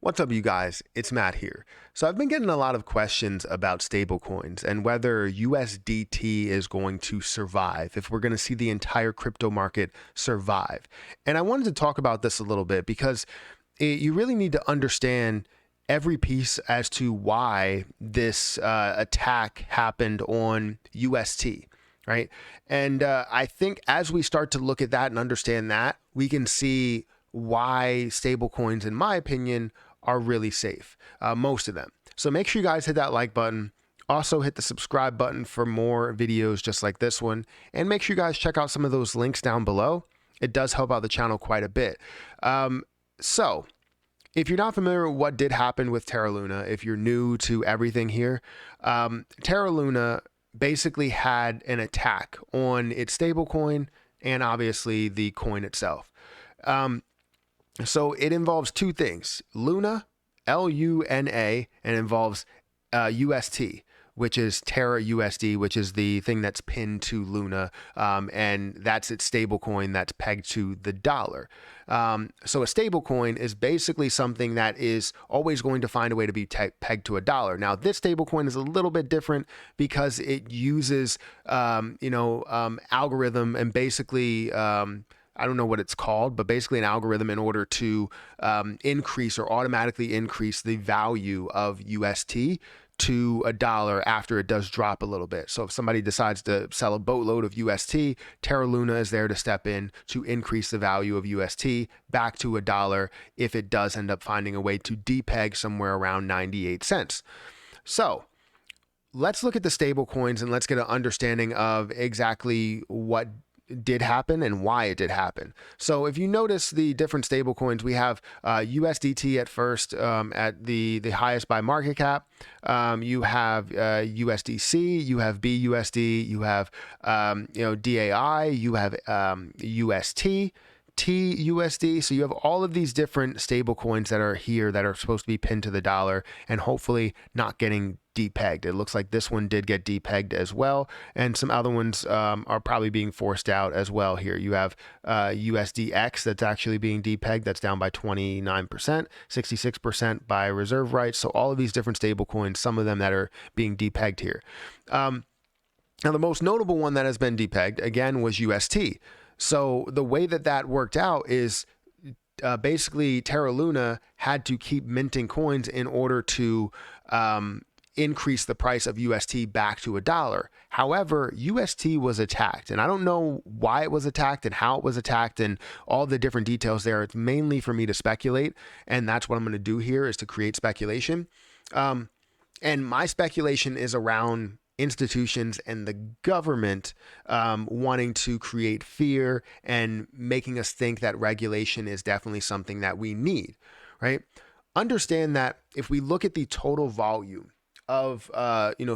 What's up, you guys? It's Matt here. So I've been getting a lot of questions about stablecoins and whether USDT is going to survive, if we're going to see the entire crypto market survive. And I wanted to talk about this a little bit because you really need to understand every piece as to why this attack happened on UST. Right. And I think as we start to look at that and understand that, we can see why stablecoins, in my opinion, are really safe, most of them. So make sure you guys hit that like button. Also hit the subscribe button for more videos just like this one. And make sure you guys check out some of those links down below. It does help out the channel quite a bit. So if you're not familiar with what did happen with Terra Luna, if you're new to everything here, Terra Luna basically had an attack on its stablecoin and obviously the coin itself. So it involves two things: Luna, Luna, and involves UST, which is Terra USD, which is the thing that's pinned to Luna, and that's its stable coin that's pegged to the dollar. So a stable coin is basically something that is always going to find a way to be pegged to a dollar. Now, this stable coin is a little bit different because it uses, algorithm and basically, I don't know what it's called, but basically an algorithm in order to increase or automatically increase the value of UST to a dollar after it does drop a little bit. So if somebody decides to sell a boatload of UST, Terra Luna is there to step in to increase the value of UST back to a dollar if it does end up finding a way to depeg somewhere around 98 cents. So let's look at the stable coins and let's get an understanding of exactly what did happen and why it did happen. So if you notice the different stable coins, we have USDT at first at the highest by market cap. You have USDC, you have BUSD, you have DAI, you have UST, TUSD. So you have all of these different stable coins that are here that are supposed to be pinned to the dollar and hopefully not getting depegged. It looks like this one did get depegged as well, and some other ones are probably being forced out as well here. You have USDX that's actually being depegged. That's down by 29%, 66% by reserve rights. So all of these different stable coins, some of them that are being depegged here. Now the most notable one that has been depegged again was UST. So the way that worked out is basically Terra Luna had to keep minting coins in order to increase the price of UST back to a dollar. However, UST was attacked, and I don't know why it was attacked and how it was attacked and all the different details there. It's mainly for me to speculate, and that's what I'm going to do here, is to create speculation. And my speculation is around institutions and the government wanting to create fear and making us think that regulation is definitely something that we need, right? Understand that if we look at the total volume of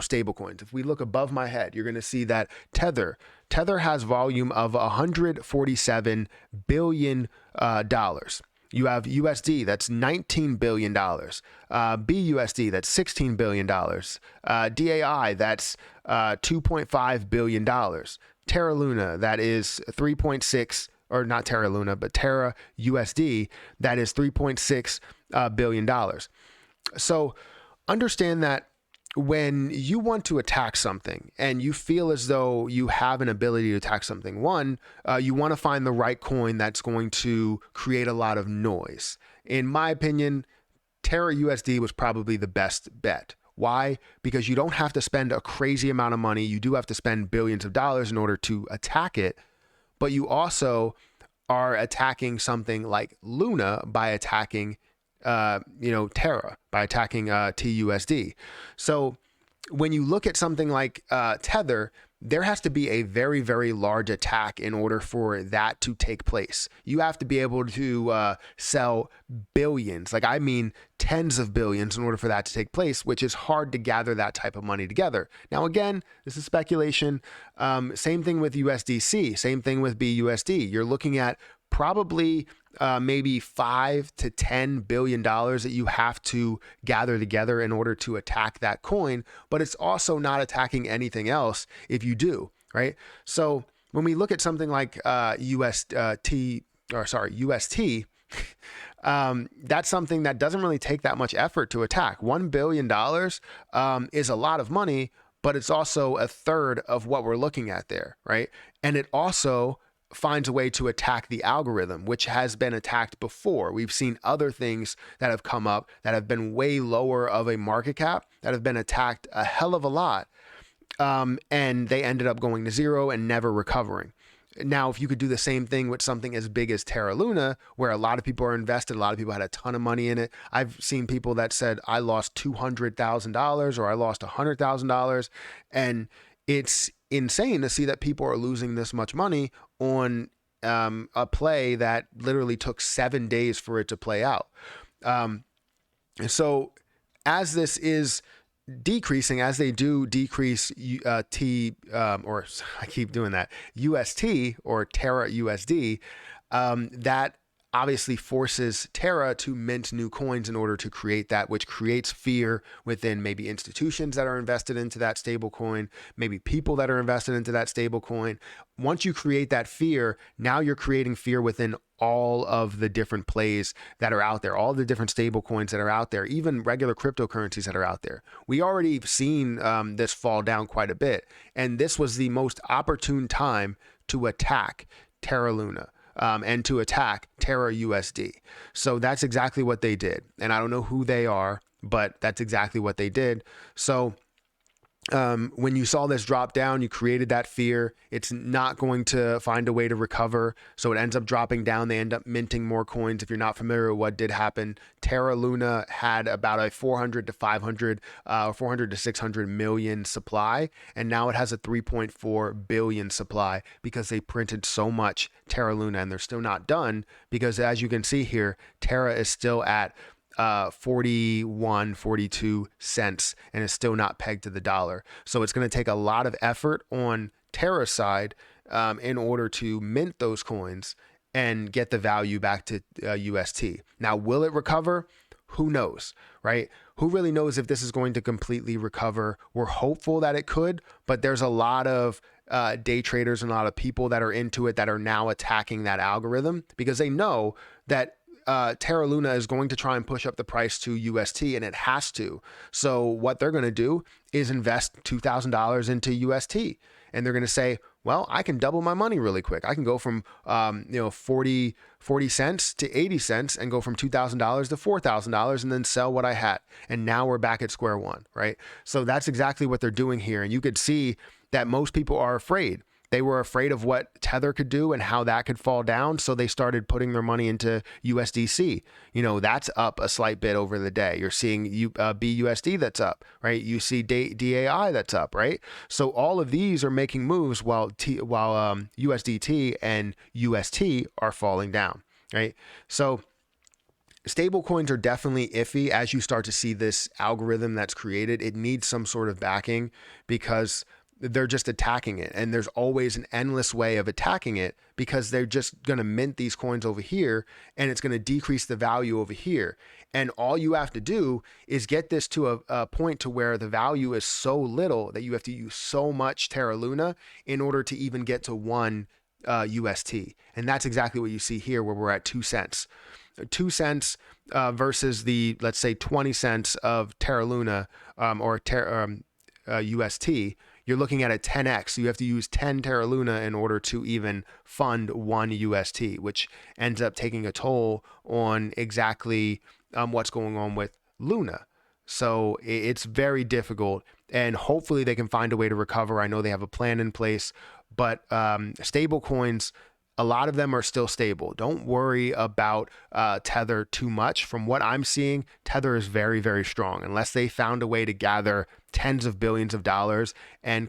stable coins, if we look above my head, you're going to see that Tether has volume of $147 billion. You have USD, that's $19 billion. BUSD, that's $16 billion. DAI, that's $2.5 billion. Terra Luna, that is 3.6, or not Terra Luna, but Terra USD, that is $3.6 billion. So understand that when you want to attack something and you feel as though you have an ability to attack something, one, you want to find the right coin that's going to create a lot of noise. In my opinion, Terra USD was probably the best bet. Why? Because you don't have to spend a crazy amount of money. You do have to spend billions of dollars in order to attack it, but you also are attacking something like Luna by attacking Terra, by attacking TUSD. So when you look at something like Tether, there has to be a very, very large attack in order for that to take place. You have to be able to sell billions, like I mean tens of billions, in order for that to take place, which is hard to gather that type of money together. Now, again, this is speculation. Same thing with USDC, same thing with BUSD. You're looking at probably maybe $5 to $10 billion that you have to gather together in order to attack that coin, but it's also not attacking anything else if you do, right? So when we look at something like UST, that's something that doesn't really take that much effort to attack. $1 billion is a lot of money, but it's also a third of what we're looking at there, right? And it also finds a way to attack the algorithm, which has been attacked before. We've seen other things that have come up that have been way lower of a market cap that have been attacked a hell of a lot. And they ended up going to zero and never recovering. Now, if you could do the same thing with something as big as Terra Luna, where a lot of people are invested, a lot of people had a ton of money in it. I've seen people that said, I lost $200,000 or I lost $100,000. And it's insane to see that people are losing this much money on a play that literally took 7 days for it to play out. So as this is decreasing, as they do decrease or I keep doing that, UST or Terra USD, that obviously forces Terra to mint new coins in order to create that, which creates fear within maybe institutions that are invested into that stable coin, maybe people that are invested into that stable coin. Once you create that fear, now you're creating fear within all of the different plays that are out there, all the different stable coins that are out there, even regular cryptocurrencies that are out there. We already seen this fall down quite a bit, and this was the most opportune time to attack Terra Luna. And to attack Terra USD. So that's exactly what they did. And I don't know who they are, but that's exactly what they did. So when you saw this drop down, you created that fear. It's not going to find a way to recover. So it ends up dropping down. They end up minting more coins. If you're not familiar with what did happen, Terra Luna had about a 400 to 500, 400 to 600 million supply. And now it has a 3.4 billion supply because they printed so much Terra Luna, and they're still not done because, as you can see here, Terra is still at 42 cents and is still not pegged to the dollar. So it's going to take a lot of effort on Terra's side in order to mint those coins and get the value back to UST. Now, will it recover? Who knows, right? Who really knows if this is going to completely recover? We're hopeful that it could, but there's a lot of day traders and a lot of people that are into it that are now attacking that algorithm because they know that Terra Luna is going to try and push up the price to UST, and it has to. So what they're going to do is invest $2,000 into UST, and they're going to say, well, I can double my money really quick. I can go from 40 cents to 80 cents and go from $2,000 to $4,000 and then sell what I had. And now we're back at square one, right? So that's exactly what they're doing here. And you could see that most people are afraid. They were afraid of what Tether could do and how that could fall down. So they started putting their money into USDC. That's up a slight bit over the day. You're seeing BUSD that's up, right? You see DAI that's up, right? So all of these are making moves while USDT and UST are falling down, right? So stable coins are definitely iffy as you start to see this algorithm that's created. It needs some sort of backing because they're just attacking it. And there's always an endless way of attacking it because they're just going to mint these coins over here and it's going to decrease the value over here. And all you have to do is get this to a point to where the value is so little that you have to use so much Terra Luna in order to even get to one UST. And that's exactly what you see here where we're at 2 cents. 2 cents versus the, let's say, 20 cents of Terra Luna or UST. You're looking at a 10x. You have to use 10 Terra Luna in order to even fund one UST, which ends up taking a toll on exactly what's going on with Luna. So it's very difficult, and hopefully they can find a way to recover. I know they have a plan in place, but stable coins, a lot of them are still stable. Don't worry about Tether too much. From what I'm seeing, Tether is very, very strong. Unless they found a way to gather tens of billions of dollars and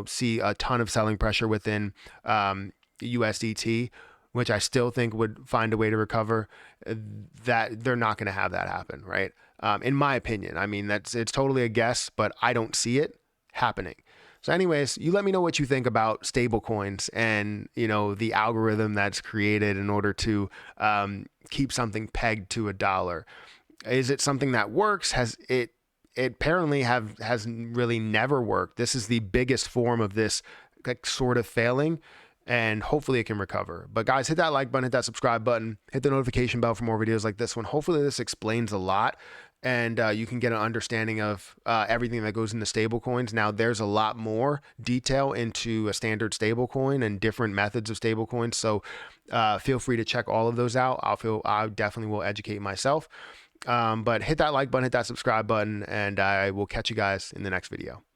see a ton of selling pressure within USDT, which I still think would find a way to recover, that they're not going to have that happen, right? In my opinion. I mean, it's totally a guess, but I don't see it happening. So anyways, you let me know what you think about stable coins and, the algorithm that's created in order to keep something pegged to $1. Is it something that works? It apparently has really never worked. This is the biggest form of this sort of failing. and hopefully it can recover. But guys, hit that like button, hit that subscribe button, hit the notification bell for more videos like this one. Hopefully this explains a lot, and you can get an understanding of everything that goes into stablecoins. Now, there's a lot more detail into a standard stablecoin and different methods of stablecoins. So feel free to check all of those out. I definitely will educate myself. But hit that like button, hit that subscribe button, and I will catch you guys in the next video.